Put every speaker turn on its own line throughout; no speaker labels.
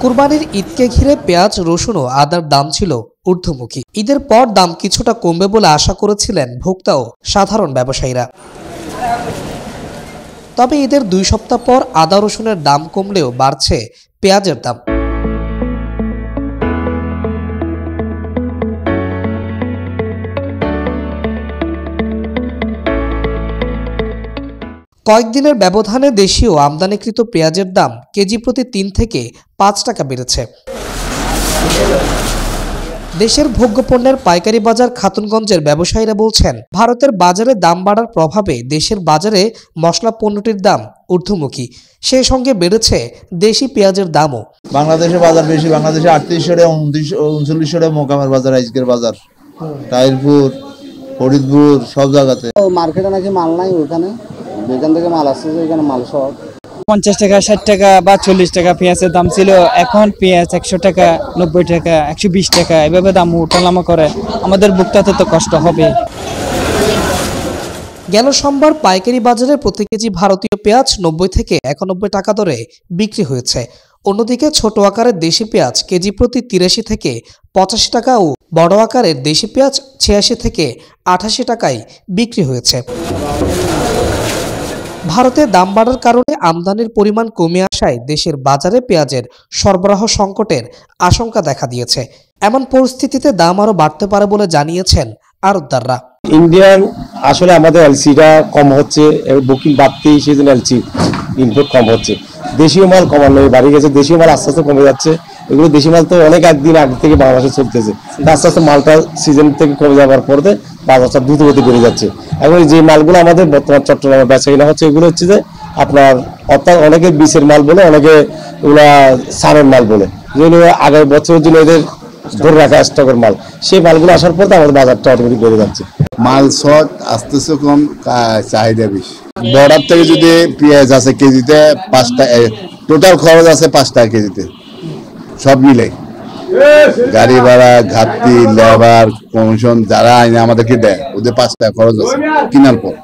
কুরবানির ঈদকে ঘিরে পেঁয়াজ, রসুন ও আদার দাম ছিল ঊর্ধ্বমুখী। ঈদের পর দাম কিছুটা কমবে বলে আশা করেছিলেন ভোক্তা ও সাধারণ ব্যবসায়ীরা। তবে ঈদের 2 সপ্তাহ পর আদা রসুনের দাম কমলেও বাড়ছে পেঁয়াজের দাম। কয়েকদিনের ব্যবধানে দেশীয় আমদানিকৃত পেঁয়াজের দাম কেজি প্রতি 3 থেকে 5 টাকা বেড়েছে। দেশের ভোগ্যপণ্যের পাইকারি বাজার খাতুনগঞ্জের ব্যবসায়ীরা বলছেন, ভারতের বাজারে দাম বাড়ার প্রভাবে দেশের বাজারে মশলা পণ্যটির দাম ঊর্ধ্বমুখী। সেই সঙ্গে বেড়েছে দেশি পেঁয়াজের দামও।
বাংলাদেশের বাজার বেশি, বাংলাদেশে 3800 টাকা 3900 টাকা মোকামের বাজার, আজকের বাজার টাইলপুর, ফরিদপুর সব জায়গাতে।
মার্কেটে নাকি মাল নাই, ওখানে যেখান থেকে মাল আসছে ওইখানে মাল সব
50 টাকা 60 টাকা বা 40 টাকা পেঁয়াজের দাম ছিল। এখন পেঁয়াজ 100 টাকা 90 টাকা 120 টাকা এভাবে দাম উঠানামা করে। আমাদের ভোক্তাতে তো কষ্ট হবে।
গেল সোমবার পাইকারি বাজারে প্রতি কেজি ভারতীয় পেঁয়াজ 90 থেকে 91 টাকা দরে বিক্রি হয়েছে। অন্যদিকে ছোট আকারের দেশি পেঁয়াজ কেজি প্রতি 83 থেকে 85 টাকা ও বড় আকারের দেশি পেঁয়াজ 86 থেকে 88 টাকায় বিক্রি হয়েছে। ভারতে দাম বাড়ার কারণে আমদানির পরিমাণ কমে আসায় দেশের বাজারে পেঁয়াজের সরবরাহ সংকটের আশঙ্কা দেখা দিয়েছে। এমন পরিস্থিতিতে দাম আরও বাড়তে পারে বলে জানিয়েছেন আড়তদাররা।
ইন্ডিয়ান আসলে আমাদের এলসিটা কম হচ্ছে, বুকিং বাড়তেই সেই জন্য এলসি ইনপুট কম হচ্ছে। দেশীয় মাল কমানো বাড়ি গেছে, দেশীয় মাল আস্তে আস্তে কমে যাচ্ছে। এগুলো দেশি মাল তো অনেক একদিন আগে থেকে বাংলাদেশে চলতেছে, আস্তে আস্তে মালটা সিজন থেকে কমে যাওয়ার পরে বাজারটা দ্রুত গতি বেড়ে যাচ্ছে। এখন যে মালগুলো আমাদের বর্তমান চট্টগ্রামে বেচা কিনা হচ্ছে, এগুলো হচ্ছে যে আপনার অর্থাৎ অনেকে বিষের মাল বলে, অনেকে এগুলা সারের মাল বলে, যেগুলো আগের বছরের জন্য এদের ধরে রাখা স্টকের মাল। সেই মালগুলো আসার পর আমাদের বাজারটা অটোমেটিক বেড়ে যাচ্ছে।
মাল শর্ট আসতেছে, কম চাহিদা বেশি। বর্ডার থেকে যদি পেঁয়াজ আছে কেজিতে 5 টাকা, টোটাল খরচ আছে 5 টাকা কেজিতে, সব মিলে গাড়ি ভাড়া, ঘাটতি, লেবার, কমিশন যারা আইনে আমাদেরকে দেয়, ওদের 5 টাকা খরচ আছে কেনার পর।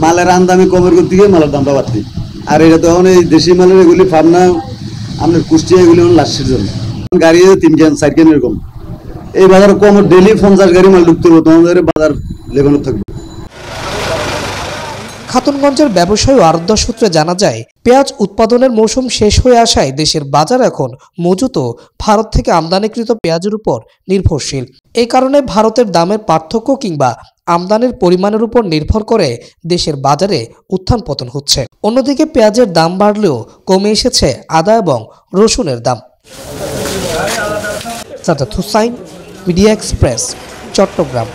মালের আমদানি কমের দিকে মালের দামটা বাড়তি। আর এটা তখন এই দেশি মালের এগুলি ফার্মনা আপনার কুষ্টিয়া এগুলি লাস্টের জন্য গাড়ি 3 কেন 4 কেন এরকম। এই বাজার কম ডেলি 50 গাড়ি মাল ঢুকতে হবে, তোমাদের বাজার লেভেলে থাকবে।
খাতুনগঞ্জের ব্যবসায়ী ও আড়তদার সূত্রে জানা যায়, পেঁয়াজ উৎপাদনের মৌসুম শেষ হয়ে আসায় দেশের বাজার এখন মজুত ভারত থেকে আমদানিকৃত পেঁয়াজের উপর নির্ভরশীল। এই কারণে ভারতের দামের পার্থক্য কিংবা আমদানির পরিমাণের উপর নির্ভর করে দেশের বাজারে উত্থান পতন হচ্ছে। অন্যদিকে পেঁয়াজের দাম বাড়লেও কমে এসেছে আদা এবং রসুনের দাম। Sadat Hussain, media express, Chittagong.